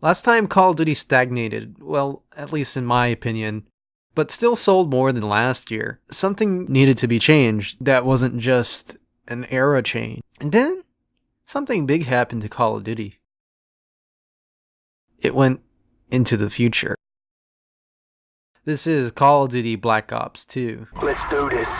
Last time Call of Duty stagnated, well, at least in my opinion, but still sold more than last year. Something needed to be changed that wasn't just an era change. And then, something big happened to Call of Duty. It went into the future. This is Call of Duty Black Ops 2. Let's do this.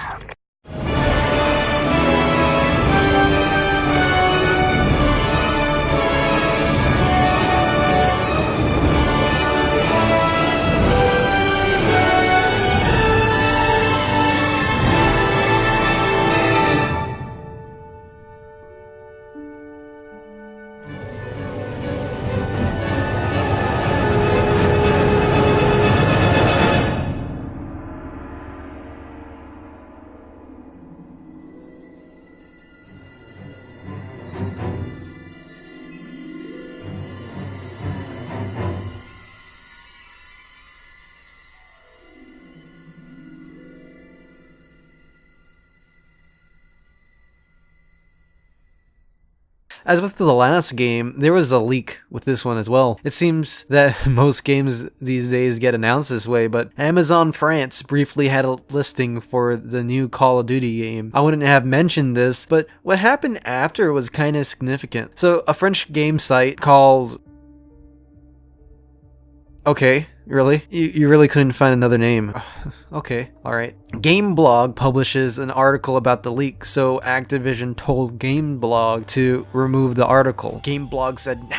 As with the last game, there was a leak with this one as well. It seems that most games these days get announced this way, but Amazon France briefly had a listing for the new Call of Duty game. I wouldn't have mentioned this, but what happened after was kind of significant. So, a French game site called... Okay, really? You really couldn't find another name. Okay, alright. Gameblog publishes an article about the leak, so Activision told Gameblog to remove the article. Gameblog said, nah,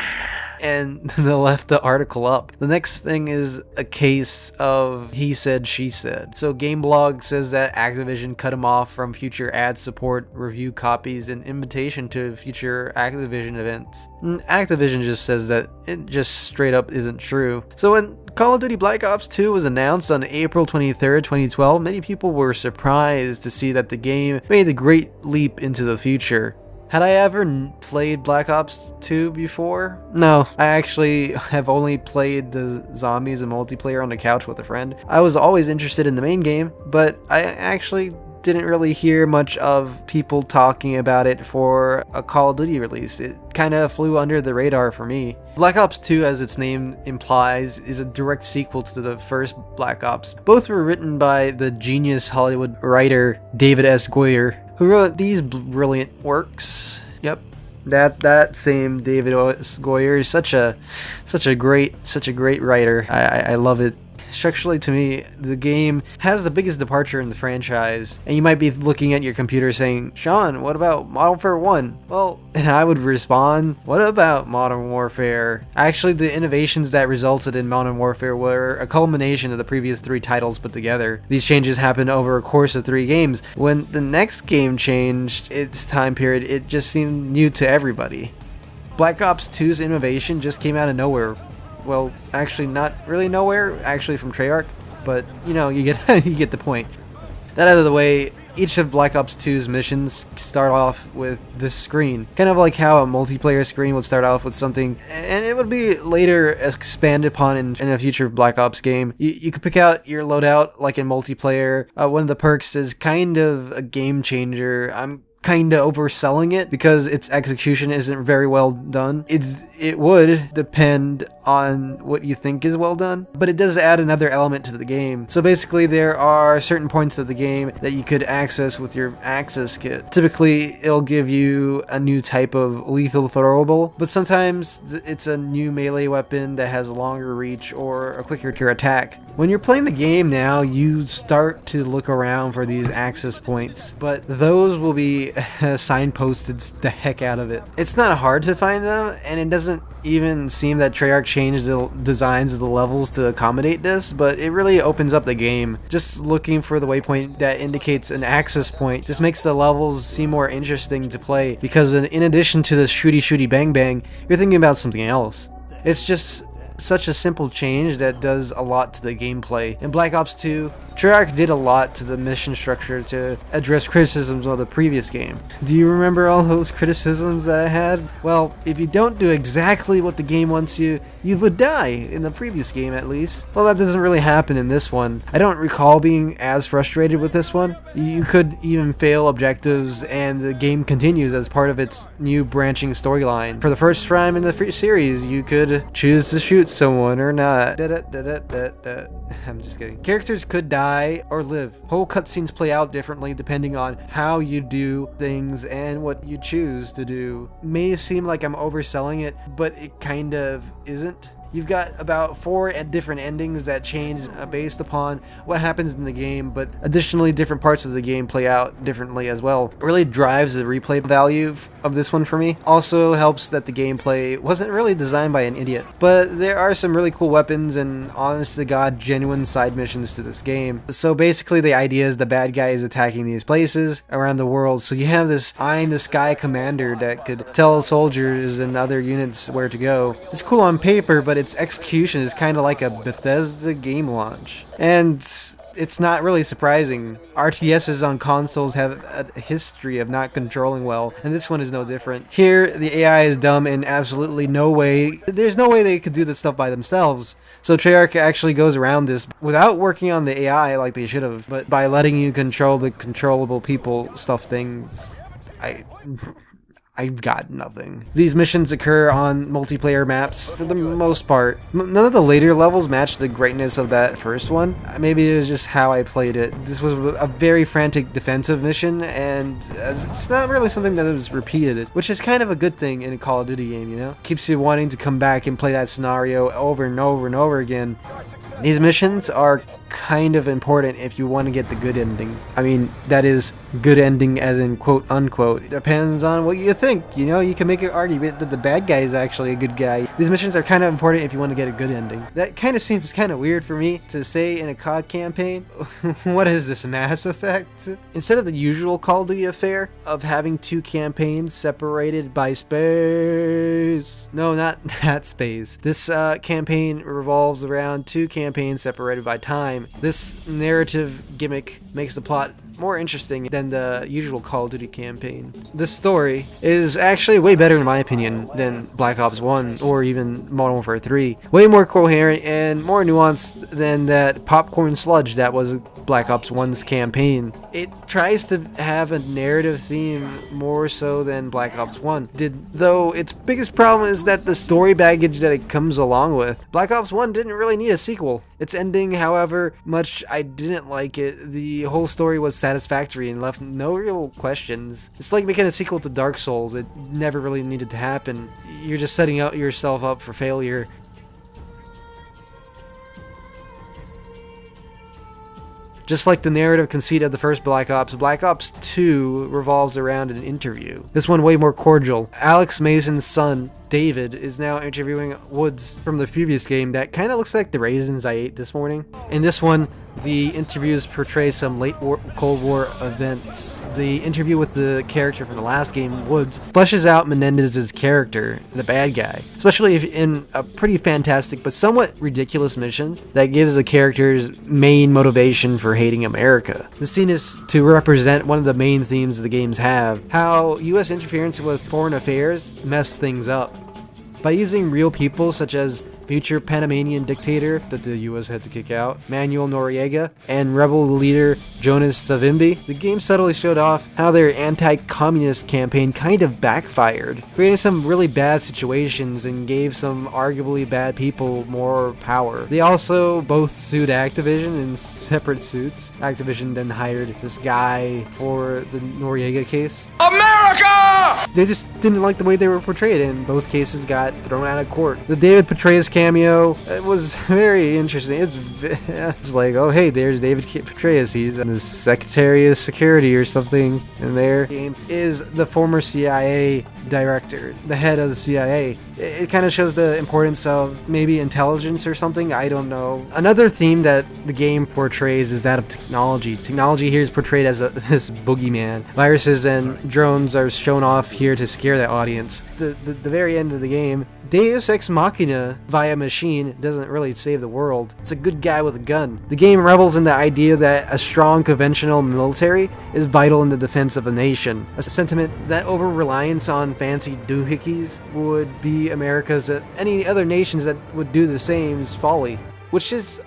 and they left the article up. The next thing is a case of he said, she said. So Gameblog says that Activision cut him off from future ad support, review copies, and invitation to future Activision events. And Activision just says that it just straight up isn't true. So when Call of Duty Black Ops 2 was announced on April 23rd, 2012, many people were surprised to see that the game made the great leap into the future. Had I ever played Black Ops 2 before? No, I actually have only played the zombies and multiplayer on the couch with a friend. I was always interested in the main game, but I actually didn't really hear much of people talking about it for a Call of Duty release. It kind of flew under the radar for me. Black Ops 2, as its name implies, is a direct sequel to the first Black Ops. Both were written by the genius Hollywood writer David S. Goyer, who wrote these brilliant works. Yep, that same David S. Goyer is such a great writer. I love it. Structurally, to me, the game has the biggest departure in the franchise, and you might be looking at your computer saying, Sean, what about Modern Warfare 1? Well, and I would respond, what about Modern Warfare? Actually, the innovations that resulted in Modern Warfare were a culmination of the previous 3 titles put together. These changes happened over a course of 3 games. When the next game changed its time period, it just seemed new to everybody. Black Ops 2's innovation just came out of nowhere. Well, actually not really nowhere, actually from Treyarch, but you know, you get the point. That out of the way, each of Black Ops 2's missions start off with this screen. Kind of like how a multiplayer screen would start off with something, and it would be later expanded upon in a future Black Ops game. You could pick out your loadout like in multiplayer. One of the perks is kind of a game changer. I'm kind of overselling it because its execution isn't very well done. It would depend on what you think is well done, but it does add another element to the game. So basically there are certain points of the game that you could access with your access kit. Typically it'll give you a new type of lethal throwable, but sometimes it's a new melee weapon that has a longer reach or a quicker attack. When you're playing the game now, you start to look around for these access points, but those will be signposted the heck out of it. It's not hard to find them, and it doesn't even seem that Treyarch changed the designs of the levels to accommodate this, but it really opens up the game. Just looking for the waypoint that indicates an access point just makes the levels seem more interesting to play, because in addition to the shooty bang bang, you're thinking about something else. It's just such a simple change that does a lot to the gameplay. In Black Ops 2, Treyarch did a lot to the mission structure to address criticisms of the previous game. Do you remember all those criticisms that I had? Well, if you don't do exactly what the game wants you would die, in the previous game at least. Well, that doesn't really happen in this one. I don't recall being as frustrated with this one. You could even fail objectives and the game continues as part of its new branching storyline. For the first time in the series, you could choose to shoot someone or not. I'm just kidding. Characters could die or live. Whole cutscenes play out differently depending on how you do things and what you choose to do. May seem like I'm overselling it, but it kind of isn't. You've got about 4 different endings that change based upon what happens in the game, but additionally different parts of the game play out differently as well. It really drives the replay value of this one for me. Also helps that the gameplay wasn't really designed by an idiot, but there are some really cool weapons and honest to god genuine side missions to this game. So basically the idea is the bad guy is attacking these places around the world, so you have this eye in the sky commander that could tell soldiers and other units where to go. It's cool on paper, but its execution is kind of like a Bethesda game launch. And it's not really surprising. RTSs on consoles have a history of not controlling well, and this one is no different. Here, the AI is dumb and absolutely there's no way they could do this stuff by themselves. So Treyarch actually goes around this without working on the AI like they should have, but by letting you control the controllable people stuff things. I've got nothing. These missions occur on multiplayer maps for the most part. None of the later levels match the greatness of that first one. Maybe it was just how I played it. This was a very frantic defensive mission, and it's not really something that was repeated, which is kind of a good thing in a Call of Duty game, you know? Keeps you wanting to come back and play that scenario over and over and over again. These missions are kind of important if you want to get the good ending. I mean, that is good ending as in quote unquote. It depends on what you think, you know? You can make an argument that the bad guy is actually a good guy. These missions are kind of important if you want to get a good ending. That kind of seems kind of weird for me to say in a COD campaign. What is this, Mass Effect? Instead of the usual Call of Duty affair of having 2 campaigns separated by space. No, not that space. This campaign revolves around 2 campaigns separated by time. This narrative gimmick makes the plot more interesting than the usual Call of Duty campaign. This story is actually way better in my opinion than Black Ops 1 or even Modern Warfare 3. Way more coherent and more nuanced than that popcorn sludge that was Black Ops 1's campaign. It tries to have a narrative theme more so than Black Ops 1 did, though its biggest problem is that the story baggage that it comes along with. Black Ops 1 didn't really need a sequel. Its ending, however much I didn't like it, the whole story was satisfactory and left no real questions. It's like making a sequel to Dark Souls. It never really needed to happen. You're just setting yourself up for failure. Just like the narrative conceit of the first Black Ops 2 revolves around an interview. This one way more cordial. Alex Mason's son, David, is now interviewing Woods from the previous game that kind of looks like the raisins I ate this morning. In this one, the interviews portray some late Cold War events. The interview with the character from the last game, Woods, fleshes out Menendez's character, the bad guy, especially in a pretty fantastic but somewhat ridiculous mission that gives the character's main motivation for hating America. The scene is to represent one of the main themes the games have, how US interference with foreign affairs mess things up. By using real people such as future Panamanian dictator that the US had to kick out, Manuel Noriega, and rebel leader Jonas Savimbi, the game subtly showed off how their anti-communist campaign kind of backfired, creating some really bad situations and gave some arguably bad people more power. They also both sued Activision in separate suits. Activision then hired this guy for the Noriega case. America! They just didn't like the way they were portrayed, and both cases got thrown out of court. The David Petraeus cameo, it was very interesting. It's like, oh hey, there's David Petraeus. He's the Secretary of Security or something in their game. Is the former CIA director, the head of the CIA. It kind of shows the importance of maybe intelligence or something, I don't know. Another theme that the game portrays is that of technology. Technology here is portrayed as this boogeyman. Viruses and drones are shown off here to scare the audience. The very end of the game, Deus Ex Machina via machine doesn't really save the world. It's a good guy with a gun. The game revels in the idea that a strong conventional military is vital in the defense of a nation. A sentiment that over-reliance on fancy doohickeys would be America's and any other nations that would do the same is folly. Which is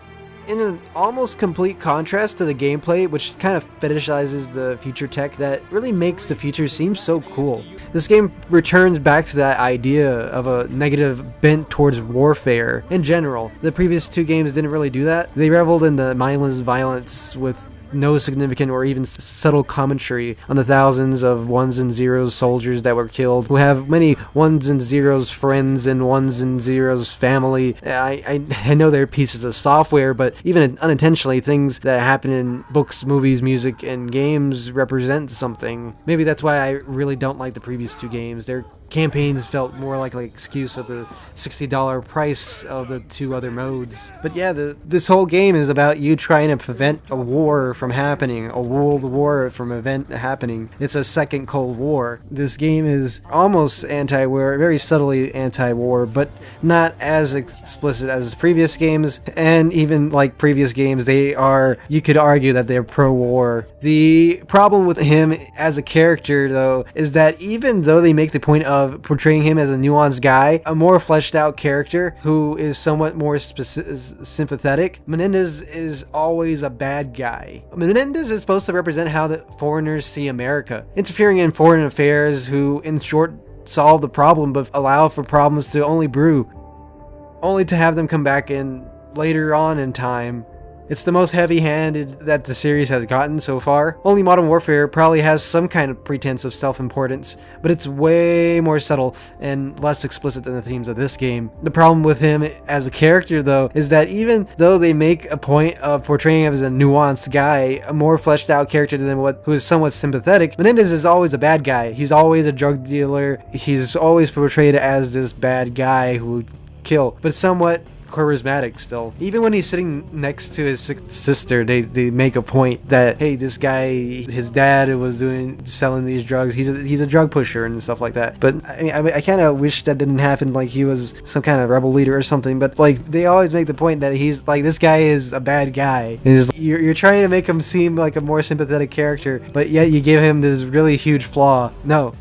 in an almost complete contrast to the gameplay, which kind of fetishizes the future tech that really makes the future seem so cool. This game returns back to that idea of a negative bent towards warfare in general. The previous two games didn't really do that. They reveled in the mindless violence with no significant or even subtle commentary on the thousands of ones and zeros soldiers that were killed, who have many ones and zeros friends and ones and zeros family. I know they're pieces of software, but even unintentionally, things that happen in books, movies, music, and games represent something. Maybe that's why I really don't like the previous two games. Their campaigns felt more like an excuse of the $60 price of the two other modes. But yeah, this whole game is about you trying to prevent a war from happening, a world war from event happening. It's a second Cold War. This game is almost anti-war, very subtly anti-war, but not as explicit as previous games, and even like previous games, you could argue that they're pro-war. The problem with him as a character, though, is that even though they make the point of portraying him as a nuanced guy, a more fleshed out character who is somewhat more sympathetic, Menendez is always a bad guy. Menendez is supposed to represent how the foreigners see America, interfering in foreign affairs, who in short solve the problem but allow for problems to only brew, only to have them come back in later on in time. It's the most heavy-handed that the series has gotten so far. Only Modern Warfare probably has some kind of pretense of self-importance, but it's way more subtle and less explicit than the themes of this game. The problem with him as a character, though, is that even though they make a point of portraying him as a nuanced guy, a more fleshed-out character than who is somewhat sympathetic, Menendez is always a bad guy. He's always a drug dealer. He's always portrayed as this bad guy who would kill, but somewhat charismatic still. Even when he's sitting next to his sister, they make a point that, hey, this guy, his dad was selling these drugs, he's a drug pusher and stuff like that. But I kind of wish that didn't happen, like he was some kind of rebel leader or something. But like they always make the point that he's like, this guy is a bad guy. You're trying to make him seem like a more sympathetic character, but yet you give him this really huge flaw. No,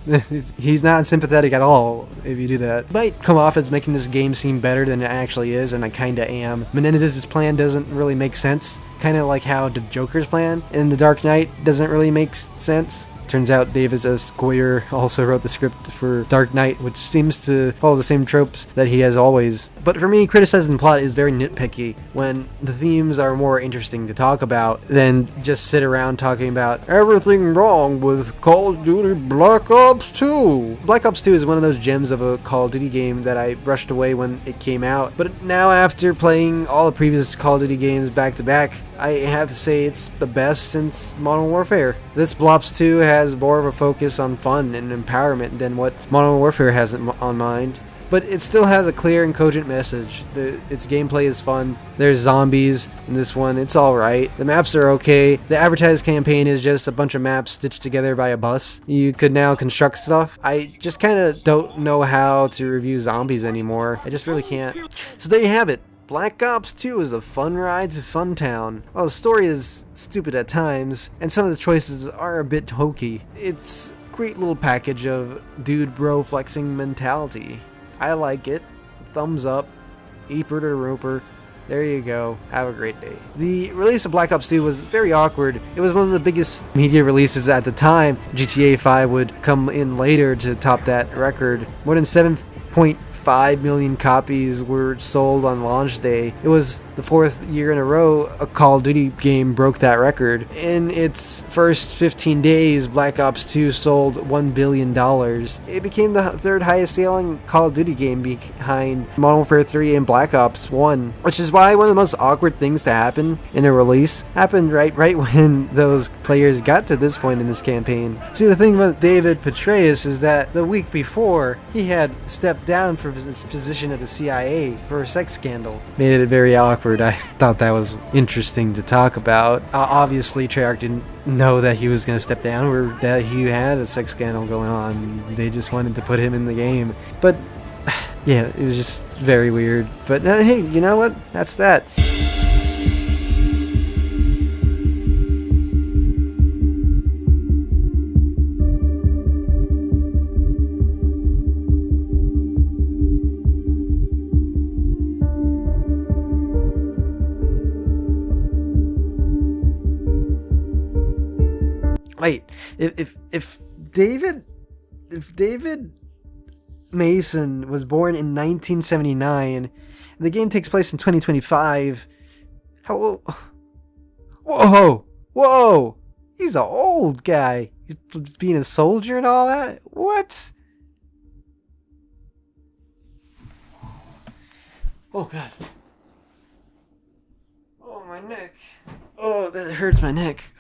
he's not sympathetic at all if you do that. It might come off as making this game seem better than it actually is, and I kinda am. Menendez's plan doesn't really make sense, kinda like how the Joker's plan in The Dark Knight doesn't really make sense. Turns out David S. Goyer also wrote the script for Dark Knight, which seems to follow the same tropes that he has always. But for me, criticizing the plot is very nitpicky when the themes are more interesting to talk about than just sit around talking about everything wrong with Call of Duty Black Ops 2. Black Ops 2 is one of those gems of a Call of Duty game that I brushed away when it came out. But now, after playing all the previous Call of Duty games back to back, I have to say it's the best since Modern Warfare. This Black Ops 2 has more of a focus on fun and empowerment than what Modern Warfare has on mind. But it still has a clear and cogent message. Its gameplay is fun. There's zombies in this one. It's alright. The maps are okay. The advertised campaign is just a bunch of maps stitched together by a bus. You could now construct stuff. I just kind of don't know how to review zombies anymore. I just really can't. So there you have it. Black Ops 2 is a fun ride to Funtown. While the story is stupid at times, and some of the choices are a bit hokey, it's a great little package of dude bro flexing mentality. I like it. Thumbs up. Eeper to Roper. There you go. Have a great day. The release of Black Ops 2 was very awkward. It was one of the biggest media releases at the time. GTA 5 would come in later to top that record. More than 7.5 million copies were sold on launch day. It was the fourth year in a row a Call of Duty game broke that record. In its first 15 days, Black Ops 2 sold $1 billion. It became the third highest selling Call of Duty game behind Modern Warfare 3 and Black Ops 1, which is why one of the most awkward things to happen in a release happened right when those players got to this point in this campaign. See, the thing about David Petraeus is that the week before, he had stepped down from his position at the CIA for a sex scandal. Made it very awkward. I thought that was interesting to talk about. Obviously, Treyarch didn't know that he was going to step down or that he had a sex scandal going on. They just wanted to put him in the game. But Yeah, it was just very weird. But hey, you know what? That's that. Wait, if David if David Mason was born in 1979 and the game takes place in 2025, how? Whoa! He's an old guy. He's being a soldier and all that. What? Oh god. Oh my neck. Oh, that hurts my neck.